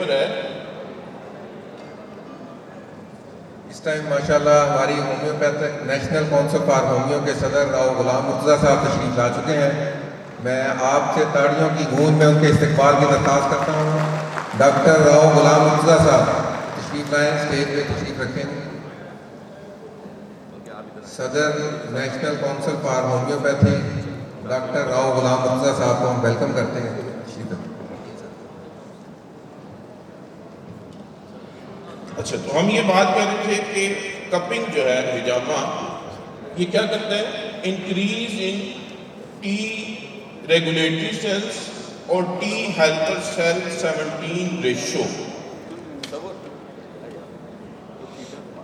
Paper ہے. اس time ماشاءاللہ ہماری homeopathic national council for homeo کے صدر راؤ غلام مرتضیٰ صاحب تشریف لا چکے ہیں. میں آپ سے تاڑیوں کی گونج میں ان کے استقبال کی درخواست کرتا ہوں. ڈاکٹر راؤ غلام مرتضیٰ صاحب تشریف لائیں, اسٹیج پہ تشریف رکھیں. صدر national council for homeopathy doctor Rao Ghulam Murtaza صاحب کو ہم ویلکم کرتے ہیں. تشریف رکھیں. اچھا, تو ہم یہ بات کر رہے تھے کہ کپنگ جو ہے ہجامہ یہ کیا کرتا ہے, increase in T regulatory cells اور T helper cell 17 ratio.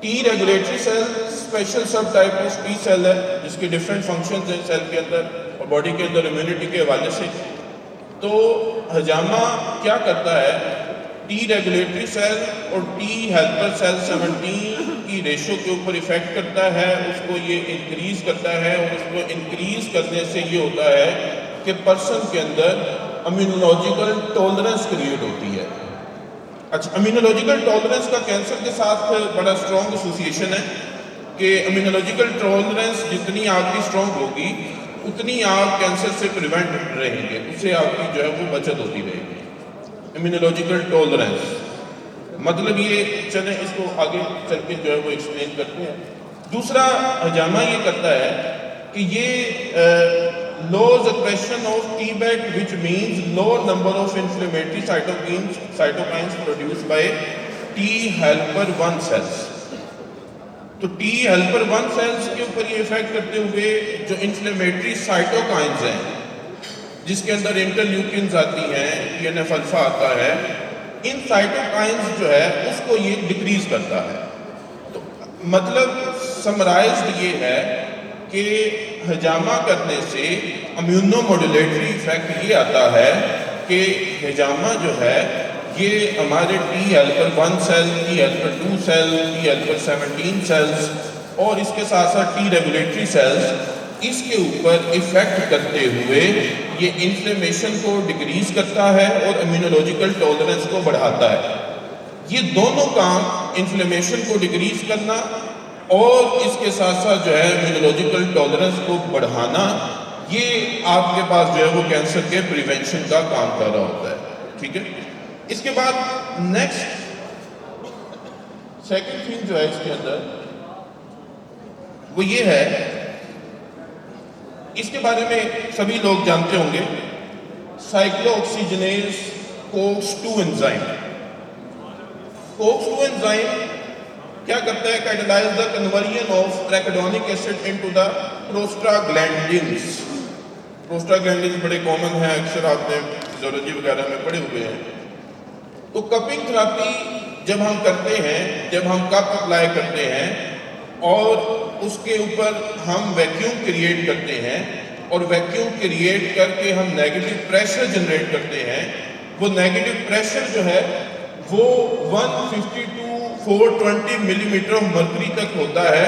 T regulatory cell special sub type of T cell ہے جس کے ڈفرینٹ فنکشنز ہیں سیل کے اندر اور باڈی کے اندر امیونٹی کے حوالے سے. تو ہجامہ کیا کرتا ہے, ٹی ریگولیٹری سیل اور ٹی ہیلپر سیل 17 کی ریشو کے اوپر ایفیکٹ کرتا ہے, اس کو یہ انکریز کرتا ہے, اور اس کو انکریز کرنے سے یہ ہوتا ہے کہ پرسن کے اندر امیونولوجیکل ٹولرنس کریٹ ہوتی ہے. اچھا, امیونولوجیکل ٹولرنس کا کینسر کے ساتھ بڑا اسٹرانگ ایسوسیشن ہے کہ امیونولوجیکل ٹولرنس جتنی آپ کی اسٹرانگ ہوگی اتنی آپ کینسر سے پریونٹ رہیں گے, اس سے آپ کی جو ہے وہ بچت ہوتی رہے گی. امیونولوجیکل ٹولرنس مطلب یہ, چلیں اس کو آگے چل کے جو ہے وہ ایکسپلین کرتے ہیں. دوسرا ہجامہ یہ کرتا ہے کہ یہ lose expression of T bet which means lower number of inflammatory cytokines produce by T helper 1 cells. تو ٹی ہیلپر 1 سیلز کے اوپر یہ افیکٹ کرتے ہوئے جو انفلیمیٹری سائٹوکائنز ہیں جس کے اندر انٹرلیوکنز آتی ہیں, TNF الفا آتا ہے, ان سائٹوکائنز جو ہے اس کو یہ ڈکریز کرتا ہے. تو مطلب سمرائزڈ یہ ہے کہ ہجامہ کرنے سے امیونو موڈولیٹری ایفیکٹ یہ آتا ہے کہ ہجامہ جو ہے یہ ہمارے T helper 1 cell, T helper 2 cell, T helper 17 cells اور اس کے ساتھ ساتھ ٹی ریگولیٹری سیلز, اس کے اوپر ایفیکٹ کرتے ہوئے یہ انفلیمیشن کو ڈکریز کرتا ہے اور امیونولوجیکل ٹولرنس کو بڑھاتا ہے. یہ دونوں کام, انفلیمیشن کو ڈکریز کرنا اور اس کے ساتھ ساتھ جو ہے امیونولوجیکل ٹولرنس کو بڑھانا, یہ آپ کے پاس جو ہے وہ کینسر کے پریونشن کا کام کر رہا ہوتا ہے. ٹھیک ہے, اس کے بعد نیکسٹ سیکنڈ تھنگ جو ہے اس کے اندر وہ یہ ہے, اس کے بارے میں سبھی لوگ جانتے ہوں گے, سائکلو آکسیجنیز کوکس 2 انزائم. کوکس 2 انزائم کیا کرتا ہے, catalyse the conversion of arachidonic acid into the prostaglandins. Prostaglandins بڑے کامن ہیں, اکثر آپ نے فزیولوجی وغیرہ میں پڑھے ہوئے ہیں. تو کپنگ تھراپی جب ہم کرتے ہیں, جب ہم کپ اپلائی کرتے ہیں اور اس کے اوپر ہم ویکیوم کریٹ کرتے ہیں اور ویکیوم کریٹ کر کے ہم نیگیٹو پریشر جنریٹ کرتے ہیں, وہ نیگیٹو پریشر جو ہے وہ 150 to 420 ملی میٹر آف مرکری تک ہوتا ہے.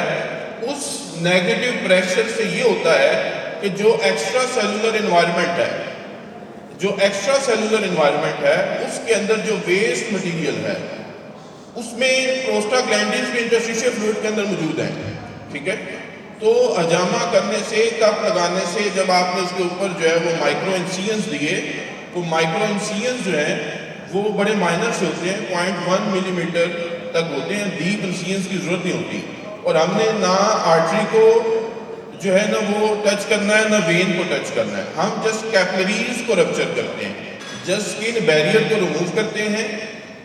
اس نیگیٹو پریشر سے یہ ہوتا ہے کہ جو ایکسٹرا سیلولر انوائرمنٹ ہے, جو ایکسٹرا سیلولر انوائرمنٹ ہے اس کے اندر جو ویسٹ مٹیریل ہے اس میں پروسٹاگلینڈنز کے انٹرسٹیشیل فلوئڈ کے اندر موجود ہیں. ٹھیک ہے, تو ہجامہ کرنے سے, کپ لگانے سے جب آپ نے اس کے اوپر جو ہے وہ مائکرو انسیئنز دیے, تو مائکرو انسیئنز جو ہیں وہ بڑے مائنر سے ہوتے ہیں, 0.1 ملی میٹر تک ہوتے ہیں, ڈیپ انسیئنز کی ضرورت نہیں ہوتی. اور ہم نے نہ آرٹری کو جو ہے نا وہ ٹچ کرنا ہے, نہ وین کو ٹچ کرنا ہے, ہم جسٹ کیپلریز کو رپچر کرتے ہیں, جسٹ اسکن بیریئر کو ریموو کرتے ہیں,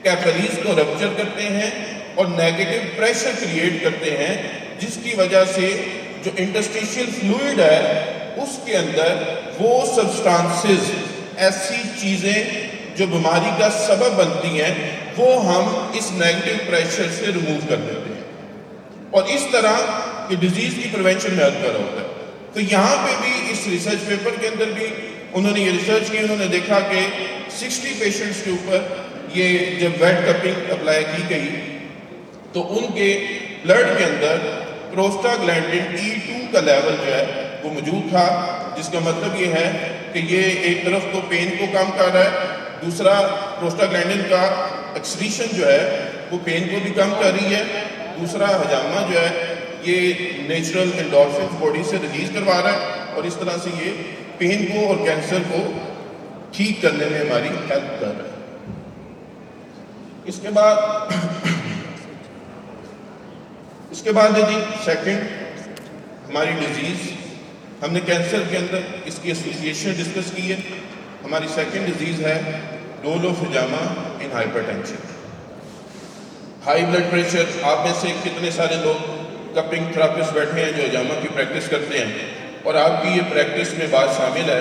کیپلریز کو رپچر کرتے ہیں اور نیگیٹو پریشر کریٹ کرتے ہیں, جس کی وجہ سے جو انٹرسٹیشیل فلوئڈ ہے اس کے اندر وہ سبسٹانسز, ایسی چیزیں جو بیماری کا سبب بنتی ہیں, وہ ہم اس نیگیٹو پریشر سے ریموو کر دیتے ہیں اور اس طرح یہ ڈیزیز کی پریونشن میں ہیلپ کر رہا ہوتا ہے. تو یہاں پہ بھی اس ریسرچ پیپر کے اندر بھی انہوں نے یہ ریسرچ کی, انہوں نے دیکھا کہ 60 پیشنٹس کے اوپر یہ جب ویٹ کپنگ اپلائی کی گئی تو ان کے بلڈ کے اندر پروسٹاگلینڈن E2 کا لیول جو ہے وہ موجود تھا, جس کا مطلب یہ ہے کہ یہ ایک طرف تو پین کو کم کر رہا ہے, دوسرا پروسٹاگلینڈن کا ایکسکریشن جو ہے وہ پین کو بھی کم کر رہی ہے. دوسرا حجامہ جو ہے یہ نیچرل انڈورفنس باڈی سے ریلیز کروا رہا ہے اور اس طرح سے یہ پین کو اور کینسر کو ٹھیک کرنے میں ہماری ہیلپ کر رہا ہے. اس کے بعد ہے جی سیکنڈ ہماری ڈیزیز. ہم نے کینسر کے اندر اس کی ایسوسیشن ڈسکس کی ہے. ہماری سیکنڈ ڈیزیز ہے رول آف حجامہ in hypertension. High blood pressure. آپ میں سے کتنے سارے لوگ کپنگ تھراپسٹ بیٹھے ہیں جو حجامہ کی پریکٹس کرتے ہیں اور آپ کی یہ پریکٹس میں بات شامل ہے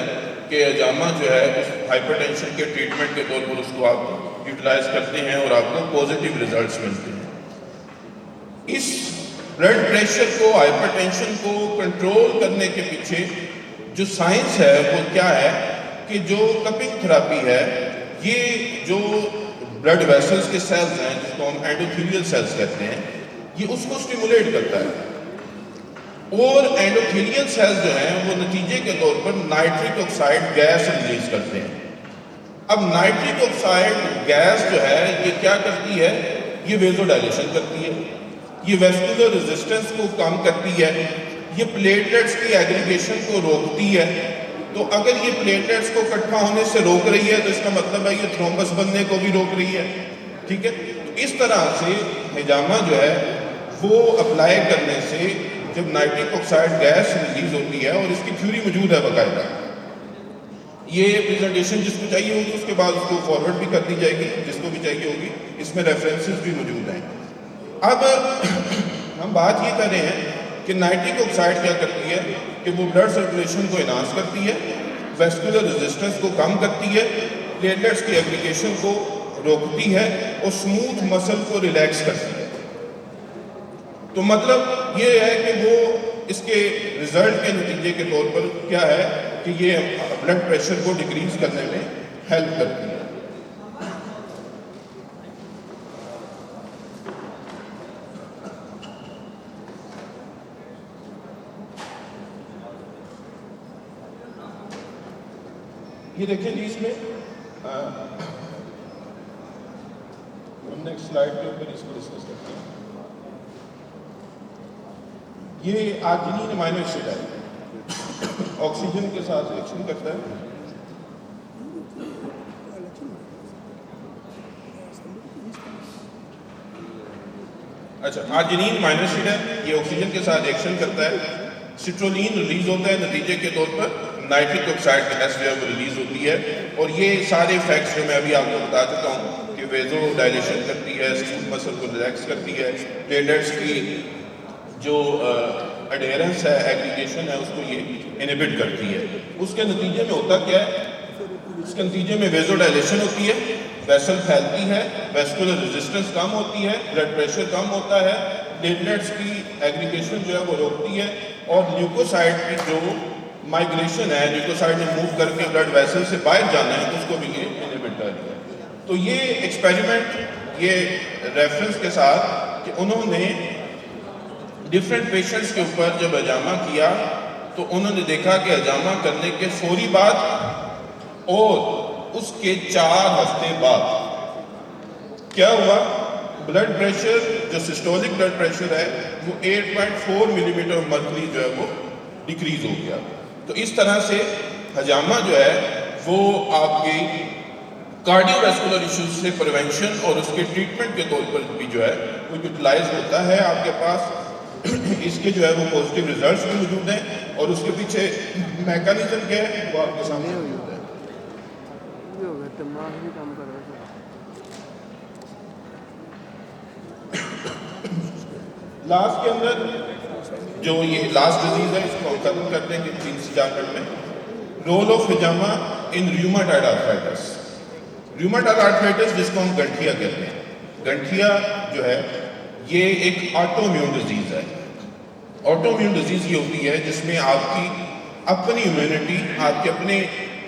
کہ حجامہ جو ہے اس ہائپر ٹینشن کے ٹریٹمنٹ کے طور پر اس کو آپ یوٹیلائز کرتے ہیں اور آپ کو پازیٹیو ریزلٹس ملتے ہیں. اس بلڈ پریشر کو ہائپر ٹینشن کو کنٹرول کرنے کے پیچھے جو سائنس ہے وہ کیا ہے کہ جو کپنگ تھراپی ہے یہ جو بلڈ ویسلز کے سیلز ہیں جس کو ہم اینڈوتھیلیل سیلز کہتے ہیں یہ اس کو سٹیمولیٹ کرتا ہے اور اینڈوتھیلیل سیلز جو ہیں وہ نتیجے کے طور پر نائٹرک آکسائڈ گیس ریلیز کرتے ہیں. اب نائٹرک آکسائڈ گیس جو ہے یہ کیا کرتی ہے؟ یہ ویزو ڈائلیشن کرتی ہے, یہ ویسکولر ریزسٹنس کو کم کرتی ہے, یہ پلیٹلیٹس کی ایگریگیشن کو روکتی ہے. تو اگر یہ پلیٹلیٹس کو اکٹھا ہونے سے روک رہی ہے تو اس کا مطلب ہے یہ تھرومبس بننے کو بھی روک رہی ہے. ٹھیک ہے, تو اس طرح سے حجامہ جو ہے وہ اپلائی کرنے سے جب نائٹرک آکسائڈ گیس ریلیز ہوتی ہے اور اس کی تھیوری موجود ہے باقاعدہ, یہ پریزنٹیشن جس کو چاہیے ہوگی اس کے بعد اس کو فارورڈ بھی کر دی جائے گی جس کو بھی چاہیے ہوگی, اس میں ریفرنسز بھی موجود ہیں. اب ہم بات یہ کر رہے ہیں کہ نائٹرک آکسائڈ کیا کرتی ہے کہ وہ بلڈ سرکولیشن کو انہانس کرتی ہے, ویسکولر ریزسٹنس کو کم کرتی ہے, پلیٹلیٹس کی ایگریگیشن کو روکتی ہے اور اسموتھ مسل کو ریلیکس کرتی ہے. تو مطلب یہ ہے کہ وہ اس کے ریزلٹ کے نتیجے کے طور پر کیا ہے کہ یہ بلڈ پریشر کو ڈیکریز کرنے میں ہیلپ کرتی ہے. یہ دیکھیں جی اس میں ہم نے ایک سلائڈ کے اوپر اس کو ڈسکس کرتے ہیں. یہ آرجینین امائنو ایسڈ ہے, آکسیجن کے ساتھ ریئیکشن کرتا ہے. اچھا, آرجینین امائنو ایسڈ ہے, یہ آکسیجن کے ساتھ ریئیکشن کرتا ہے, سٹرولین ریلیز ہوتا ہے, نتیجے کے طور پر نائٹرک آکسائڈ گیس جو ہے وہ ریلیز ہوتی ہے. اور یہ سارے فیکٹس جو میں ابھی آپ کو بتا چکا ہوں کہ ویزو ڈائلیشن کرتی ہے, اسموتھ مسل کو ریلیکس کرتی ہے, پلیٹلیٹس کی جو ایڈیرنس ہے, ایگریگیشن ہے, اس کو یہ انہبٹ کرتی ہے. اس کے نتیجے میں ہوتا کیا ہے, اس کے نتیجے میں ویزو ڈائلیشن ہوتی ہے, ویسل پھیلتی ہے, ویسکولر ریزسٹنس کم ہوتی ہے, بلڈ پریشر کم ہوتا ہے, پلیٹلیٹس کی ایگریگیشن جو ہے وہ روکتی ہے اور لیوکوسائڈ کی جو مائگریشن ہے, لیوکوسائڈ نے موو کر کے بلڈ ویسل سے باہر جانا ہے اس کو بھی یہ انہبٹ کر دیا. تو یہ ایکسپیریمنٹ یہ ریفرنس کے ساتھ کہ انہوں نے ڈفرینٹ پیشنٹس کے اوپر جب حجامہ کیا تو انہوں نے دیکھا کہ حجامہ کرنے کے فوری بعد اور اس کے 4 ہفتے بعد کیا ہوا, بلڈ پریشر جو سسٹولک بلڈ پریشر ہے وہ 8.4 ملی میٹر مرکری جو ہے وہ ڈیکریز ہو گیا. تو اس طرح سے حجامہ جو ہے وہ آپ کی کارڈیو ویسکولر ایشوز سے پریونشن اور اس کے ٹریٹمنٹ کے طور پر بھی جو ہے وہ یوٹیلائز ہوتا ہے. آپ کے پاس اس کے جو ہے وہ پازیٹیو ریزلٹس بھی موجود ہیں اور اس کے پیچھے میکانزم کیا ہے وہ آپ کے سامنے موجود ہے. لاسٹ کے اندر جو یہ لاسٹ ڈیزیز ہے اس کو ہم ختم کرتے ہیں 3 سے 4 منٹ میں. رول آف حجامہ in rheumatoid arthritis. Rheumatoid arthritis جس کو ہم گنٹھیا کہتے ہیں, گنٹھیا جو ہے یہ ایک آٹو امیون ڈیزیز ہے. آٹو امیون ڈیزیز یہ ہوتی ہے جس میں آپ کی اپنی امیونٹی آپ کے اپنے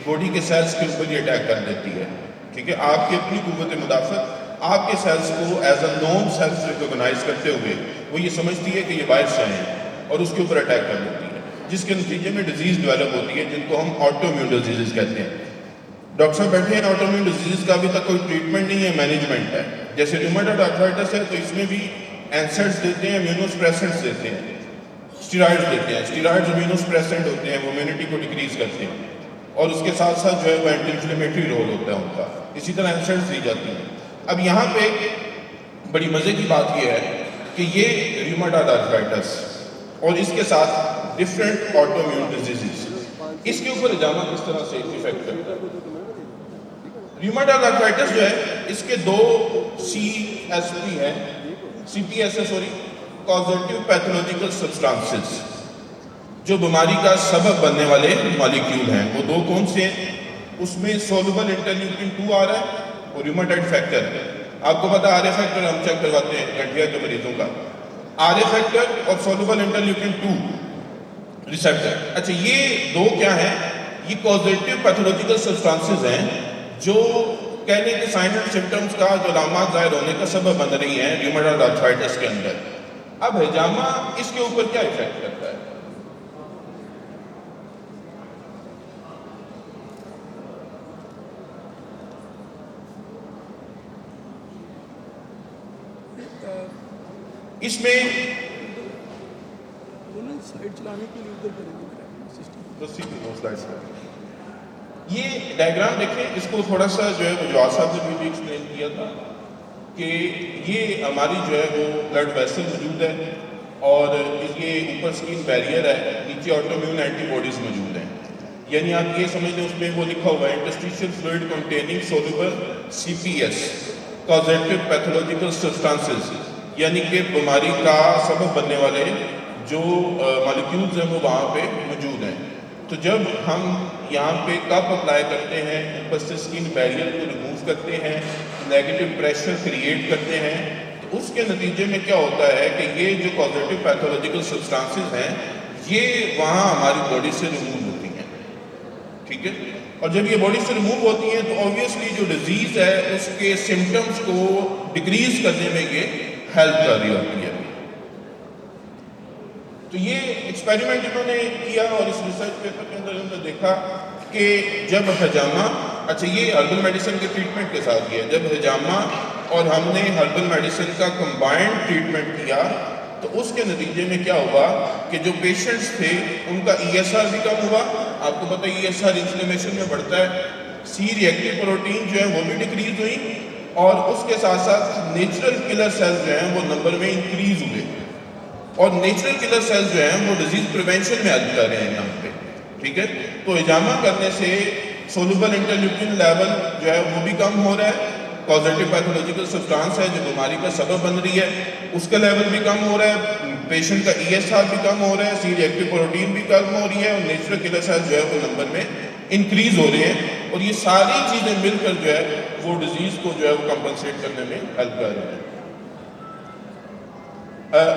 باڈی کے سیلز کے اوپر یہ اٹیک کر دیتی ہے. ٹھیک ہے, آپ کی اپنی قوت مدافعت آپ کے سیلز کو as a non cells recognise کرتے ہوئے وہ یہ سمجھتی ہے کہ یہ باہر سے آئے ہیں اور اس کے اوپر اٹیک کر دیتی ہے, جس کے نتیجے میں ڈیزیز ڈیولپ ہوتی ہے جن کو ہم آٹو امیون ڈیزیز کہتے ہیں. ڈاکٹر صاحب بیٹھے ہیں, آٹو امیون ڈیزیز کا ابھی تک کوئی ٹریٹمنٹ نہیں ہے, مینجمنٹ ہے. جیسے ریومیٹائڈ آرتھرائٹس ہے تو اس میں بھی اینسائڈس دیتے ہیں, امیونوسپریسنٹس دیتے ہیں, اسٹیرائڈز دیتے ہیں. اسٹیرائڈز امیونوسپریسنٹ ہوتے ہیں, وہ امیونٹی کو ڈکریز کرتے ہیں, اور اس کے ساتھ ساتھ جو ہے وہ اینٹی انفلیمیٹری رول ہوتا ہے ان کا. اسی طرح اینسائڈس دی جاتی ہیں. اب یہاں پہ بڑی مزے کی بات یہ ہے کہ یہ ریومیٹائڈ آرتھرائٹس اور اس کے ساتھ ڈفرینٹ آٹو امیون ڈیزیزز, اس کے اوپر ہجامہ کس طرح سے افیکٹ کرتا ہے. ریومیٹائڈ آرتھرائٹس جو ہے اس کے دو سی پی ایس ہے کازیٹیو پیتھولوجیکل سبسٹانسز, جو بیماری کا سبب بننے والے مالیکیول ہیں. وہ دو کون سے ہیں؟ اس میں سولوبل انٹرلیوکن 2 آ رہا ہے اور ریومیٹائڈ فیکٹر. آپ کو پتا آر اے فیکٹر ہم چیک کرواتے ہیں گٹھیا کے مریضوں کا, آر اے فیکٹر اور سولوبل انٹرلیوکن 2 ریسیپٹر. اچھا, یہ دو کیا ہیں؟ یہ کازیٹیو پیتھولوجیکل سبسٹانسز ہیں جو کہنے کے سائن اینڈ سمپٹمس کا, جو علامات ظاہر ہونے کا سبب بن رہی ہیں ریومیٹائڈ آرتھرائٹس کے اندر. اب ہجامہ اس کے اوپر کیا افیکٹ کرتا ہے؟ اس میں یہ ڈائیگرام دیکھیں, اس کو تھوڑا سا جو ہے وہ جواز صاحب نے بھی ایکسپلین کیا تھا کہ یہ ہماری جو ہے وہ بلڈ ویسل موجود ہے, اور یہ اوپر اسکن بیریئر ہے, نیچے آٹو امیون اینٹی باڈیز موجود ہیں. یعنی آپ یہ سمجھ لیں اس میں وہ لکھا ہوا ہے انٹرسٹیشل فلوئڈ کنٹیننگ سولوبل سی پی ایس کازیٹیو پیتھولوجیکل سبسٹانسز, یعنی کہ بیماری کا سبب بننے والے جو مالیکیولز ہیں وہ وہاں پہ موجود ہیں. تو جب ہم یہاں پہ کپ اپلائی کرتے ہیں, اوپر سے اسکن بیریئر کو ریموو کرتے ہیں, نیگیٹو پریشر کریٹ کرتے ہیں, تو اس کے نتیجے میں کیا ہوتا ہے کہ یہ جو کازیٹیو پیتھولوجیکل سبسٹانسز ہیں یہ وہاں ہماری باڈی سے ریموو ہوتی ہیں. ٹھیک ہے, اور جب یہ باڈی سے ریموو ہوتی ہیں تو آبویسلی جو ڈیزیز ہے اس کے سمٹمس کو ڈکریز کرنے میں یہ ہیلپ کر رہی ہوتی ہے. تو یہ ایکسپیریمنٹ انہوں نے کیا اور اس ریسرچ پیپر کے اندر انہوں نے دیکھا کہ جب ہجامہ, اچھا یہ ہربل میڈیسن کے ٹریٹمنٹ کے ساتھ کیا, جب ہجامہ اور ہم نے ہربل میڈیسن کا کمبائنڈ ٹریٹمنٹ کیا تو اس کے نتیجے میں کیا ہوا کہ جو پیشنٹس تھے ان کا ای ایس آر بھی کم ہوا. آپ کو پتہ ای ایس آر انفلیمیشن میں بڑھتا ہے, سی ری ایکٹیو پروٹین جو ہے وہ بھی ڈکریز ہوئی, اور اس کے ساتھ ساتھ نیچرل کلر سیلز جو ہیں وہ نمبر میں انکریز ہوئے, اور نیچرل کلر سیلز جو ہیں وہ ڈیزیز پریونشن میں ہیلپ کر رہے ہیں یہاں پہ. ٹھیک ہے, تو ہجامہ کرنے سے سولوبل انٹرلیوکن لیول جو ہے وہ بھی کم ہو رہا ہے, کازیٹیو پیتھولوجیکل سبسٹانس ہے جو بیماری کا سبب بن رہی ہے اس کا لیول بھی کم ہو رہا ہے, پیشنٹ کا ای ایس آر بھی کم ہو رہا ہے, سی ری ایکٹیو پروٹین بھی کم ہو رہی ہے, اور نیچرل کلر سیلز جو ہے وہ نمبر میں انکریز ہو رہے ہیں, اور یہ ساری چیزیں مل کر جو ہے وہ ڈیزیز کو جو ہے وہ کمپنسیٹ کرنے میں ہیلپ کر رہے ہیں.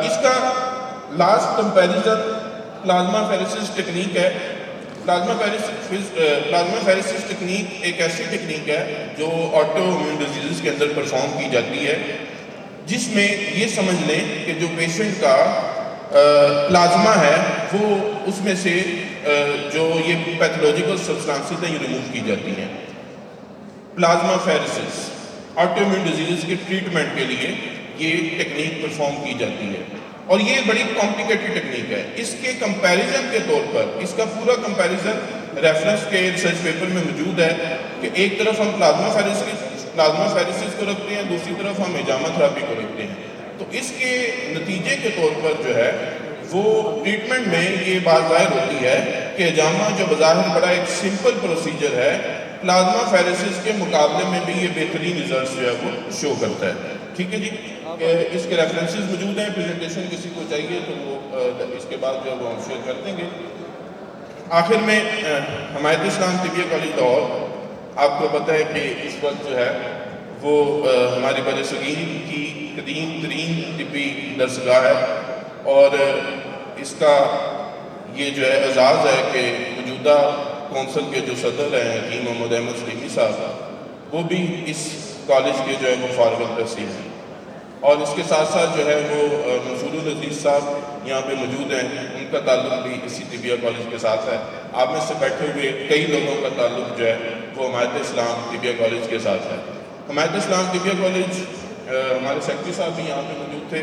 اس کا لاسٹ کمپیریزن پلازما فیریسس ٹیکنیک ہے. پلازما فیریسس ٹیکنیک ایک ایسی ٹیکنیک ہے جو آٹو امیون ڈیزیزز کے اندر پرفارم کی جاتی ہے, جس میں یہ سمجھ لیں کہ جو پیشنٹ کا پلازما ہے وہ اس میں سے جو یہ پیتھولوجیکل سبسٹانسز ہیں یہ ریموو کی جاتی ہیں. پلازما فیریسس آٹو امیون ڈیزیزز کے ٹریٹمنٹ کے لیے یہ ٹیکنیک پرفارم کی جاتی ہے, اور یہ بڑی کمپلیکیٹڈ ٹیکنیک ہے. اس کے کمپیریزن کے طور پر اس کا پورا کمپیریزن ریفرنس کے ریسرچ پیپر میں موجود ہے کہ ایک طرف ہم پلازما فیریسس کو رکھتے ہیں, دوسری طرف ہم ہجامہ تھراپی کو رکھتے ہیں. تو اس کے نتیجے کے طور پر جو ہے وہ ٹریٹمنٹ میں یہ بات ظاہر ہوتی ہے کہ ہجامہ جو بظاہر بڑا ایک سمپل پروسیجر ہے, پلازما فیریسس کے مقابلے میں بھی یہ بہترین ریزلٹس جو ہے وہ شو کرتا ہے. ٹھیک ہے جی, اس کے ریفرنسز موجود ہیں, پریزنٹیشن کسی کو چاہیے تو وہ اس کے بعد جو ہے وہ ہم شیئر کر دیں گے. آخر میں حمایت اسلام طبیہ کالج لاہور, آپ کو پتہ ہے کہ اس وقت جو ہے وہ ہمارے بر صغیر کی قدیم ترین طبی درسگاہ ہے, اور اس کا یہ جو ہے اعزاز ہے کہ موجودہ کونسل کے جو صدر ہیں حکیم محمد احمد سلیمی صاحب, وہ بھی اس کالج کے جو ہے وہ فارغ التحصیل ہیں, اور اس کے ساتھ ساتھ جو ہے وہ منصور العزیز صاحب یہاں پہ موجود ہیں, ان کا تعلق بھی اسی طبیہ کالج کے ساتھ ہے. آپ میں سے بیٹھے ہوئے کئی لوگوں کا تعلق جو ہے وہ حمایت اسلام طبیہ کالج کے ساتھ ہے. حمایت اسلام طبیہ کالج ہمارے سیکرٹری صاحب بھی یہاں پہ موجود تھے,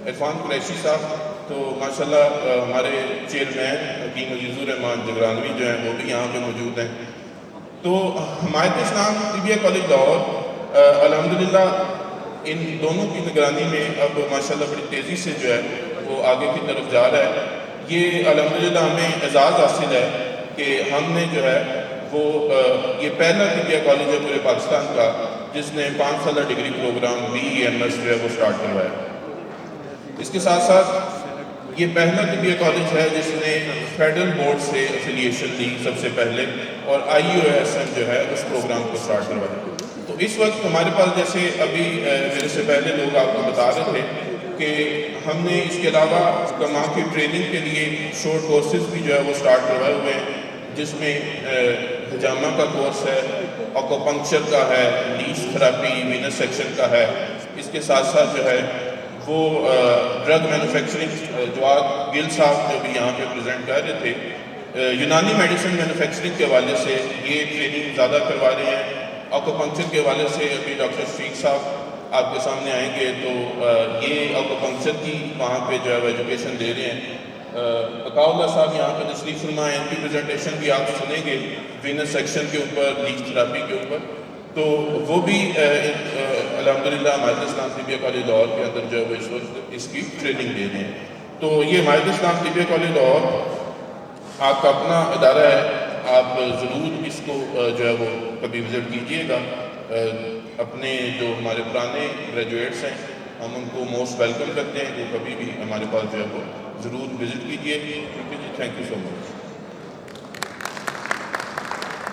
عرفان قریشی صاحب, تو ماشاءاللہ ہمارے چیئرمین حکیم عزیز الرحمان جگرانوی جو ہیں وہ بھی یہاں پہ موجود ہیں. تو حمایت اسلام طبیہ کالج لاہور الحمدللہ ان دونوں کی نگرانی میں اب ماشاءاللہ بڑی تیزی سے جو ہے وہ آگے کی طرف جا رہا ہے. یہ الحمدللہ ہمیں اعزاز حاصل ہے کہ ہم نے جو ہے وہ یہ پہلا طبیہ کالج ہے پورے پاکستان کا جس نے 5 سالہ ڈگری پروگرام BEMS جو ہے وہ سٹارٹ کروایا. اس کے ساتھ ساتھ یہ پہلا طبیہ کالج ہے جس نے فیڈرل بورڈ سے افیلیشن لی سب سے پہلے, اور IUSM جو ہے اس پروگرام کو سٹارٹ کروایا. تو اس وقت ہمارے پاس جیسے ابھی میرے سے پہلے لوگ آپ کو بتا رہے تھے کہ ہم نے اس کے علاوہ وہاں کی ٹریننگ کے لیے شارٹ کورسز بھی جو ہے وہ سٹارٹ کروائے ہوئے ہیں, جس میں حجامہ کا کورس ہے, آکوپنکچر کا ہے, لیش تھراپی, وینس سیکشن کا ہے. اس کے ساتھ ساتھ جو ہے وہ ڈرگ مینوفیکچرنگ جواد گل صاحب جو بھی یہاں پہ پریزنٹ کر رہے تھے, یونانی میڈیسن مینوفیکچرنگ کے حوالے سے یہ ٹریننگ زیادہ کروا رہے ہیں. آکوپنکچر کے حوالے سے ابھی ڈاکٹر شفیق صاحب آپ کے سامنے آئیں گے, تو یہ آکوپنکچر کی وہاں پہ جو ہے وہ ایجوکیشن دے رہے ہیں. بقاء اللہ صاحب یہاں پہ تشریف فرما ہیں, ان کی پریزنٹیشن بھی آپ سنیں گے وینس سیکشن کے اوپر, لیچ تھراپی کے اوپر. تو وہ بھی الحمدللہ حمایت اسلام طبیہ کالج لاہور کے اندر جو ہے وہ اس وقت اس کی ٹریننگ دے رہے ہیں. تو یہ حمایت اسلام طبیہ کالج لاہور آپ کا اپنا ادارہ ہے, آپ ضرور اس کو جو ہے وہ کبھی وزٹ کیجئے گا. اپنے جو ہمارے پرانے گریجویٹس ہیں ہم ان کو موسٹ ویلکم کرتے ہیں, تو کبھی بھی ہمارے پاس جو ہے وہ ضرور وزٹ کیجئے. ٹھیک ہے جی, تھینک یو سو مچ.